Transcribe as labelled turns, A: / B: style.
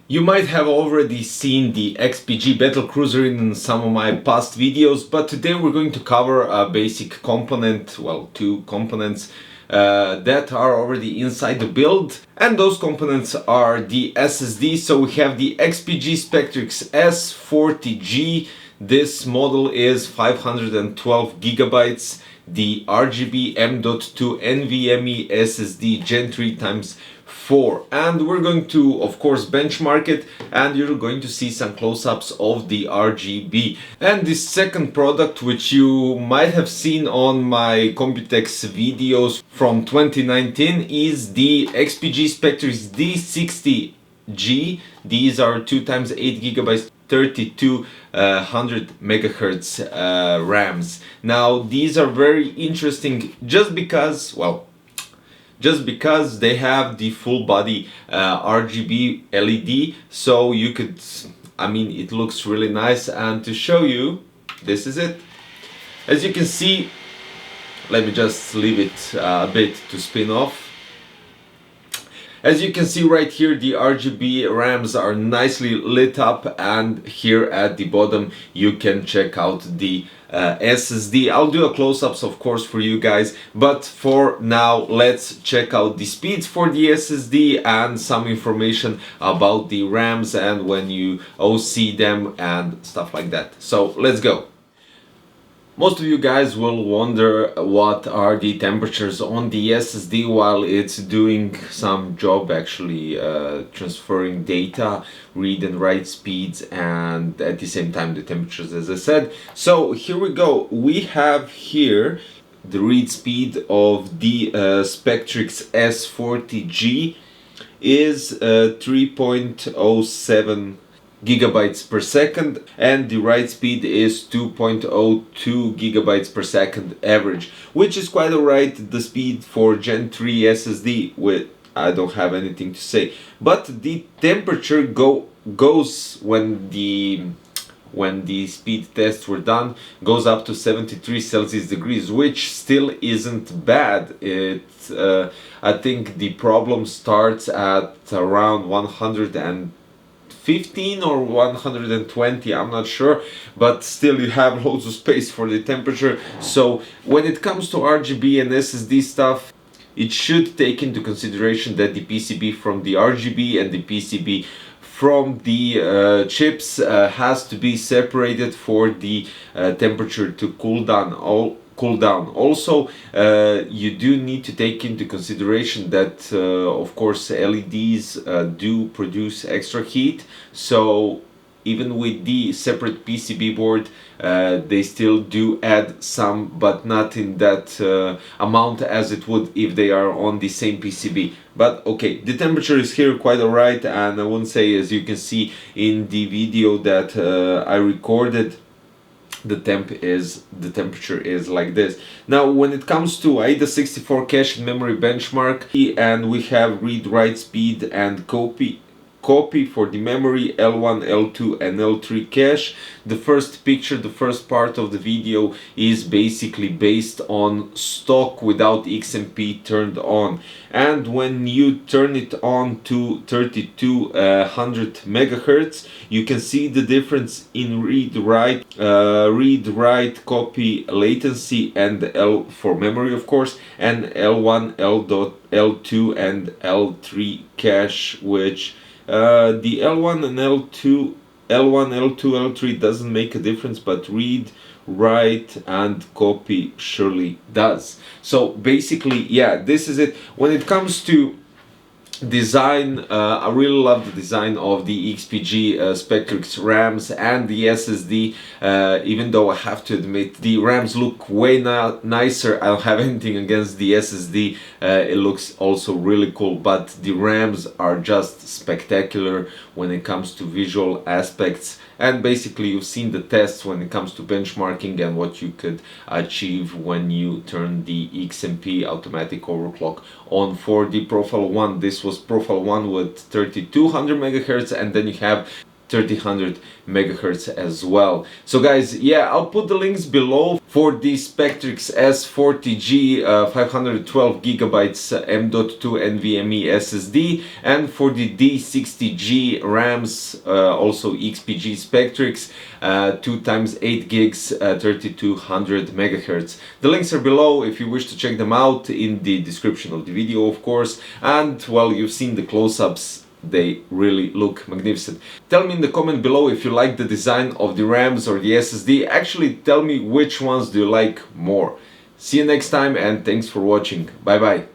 A: You might have already seen the XPG battle cruiser in some of my past videos, but today we're going to cover a basic component, well, two components that are already inside the build, and those components are the SSD. So we have the XPG Spectrix S40G. This model is 512 gigabytes. The Rgb M.2 NVMe SSD Gen 3 x 4, and we're going to of course benchmark it, and you're going to see some close-ups of the RGB. And the second product, which you might have seen on my Computex videos from 2019, is the XPG Spectrix D60G. These are 2 x 8 gigabytes 3200 megahertz RAMs. Now these are very interesting just because, well, they have the full body RGB LED, so you could, I mean, it looks really nice. And to show you, this is it. As you can see, let me just leave it a bit to spin off. As you can see right here, the RGB RAMs are nicely lit up, and here at the bottom you can check out the SSD. I'll do a close-ups of course for you guys, but for now let's check out the speeds for the SSD and some information about the RAMs and when you OC them and stuff like that. So let's go. Most of you guys will wonder what are the temperatures on the SSD while it's doing some job, actually transferring data, read and write speeds, and at the same time the temperatures, as I said. So here we go. We have here the read speed of the Spectrix S40G is 3.07 gigabytes per second, and the write speed is 2.02 gigabytes per second average, which is quite alright. The speed for Gen 3 SSD, with I don't have anything to say, but the temperature goes when the speed tests were done, goes up to 73 Celsius degrees, which still isn't bad. I think the problem starts at around 115 or 120, I'm not sure, but still you have loads of space for the temperature. So when it comes to RGB and SSD stuff, it should take into consideration that the PCB from the RGB and the PCB from the chips has to be separated for the temperature to cool down. Also, you do need to take into consideration that of course LEDs do produce extra heat, so even with the separate PCB board they still do add some, but not in that amount as it would if they are on the same PCB. But okay, the temperature is here quite alright, and I wouldn't say, as you can see in the video that I recorded, the temperature is like this. Now when it comes to AIDA64 cache and memory benchmark, and we have read write speed and copy for the memory, L1, L2 and L3 cache. The first picture, the first part of the video, is basically based on stock without XMP turned on, and when you turn it on to 3200 megahertz, you can see the difference in read write copy latency, and L for memory of course, and L1, L2 and L3 cache, which the L1 and L2, L3 doesn't make a difference, but read, write and copy surely does. So basically, yeah, this is it. When it comes to design, I really love the design of the XPG Spectrix RAMs and the SSD, even though I have to admit the RAMs look way nicer. I don't have anything against the SSD, it looks also really cool, but the RAMs are just spectacular when it comes to visual aspects. And basically you've seen the tests when it comes to benchmarking and what you could achieve when you turn the XMP automatic overclock on for the Profile 1. This was Profile 1 with 3200 megahertz, and then you have 3000 megahertz as well. So guys, yeah, I'll put the links below for the Spectrix S40G 512 gigabytes M.2 NVMe SSD, and for the D60G RAMs, also XPG Spectrix 2 times 8 gigs 3200 megahertz. The links are below if you wish to check them out, in the description of the video of course. And well, you've seen the close-ups. They really look magnificent. Tell me in the comment below if you like the design of the RAMs or the SSD. Actually, tell me which ones do you like more. See you next time, and thanks for watching. Bye bye.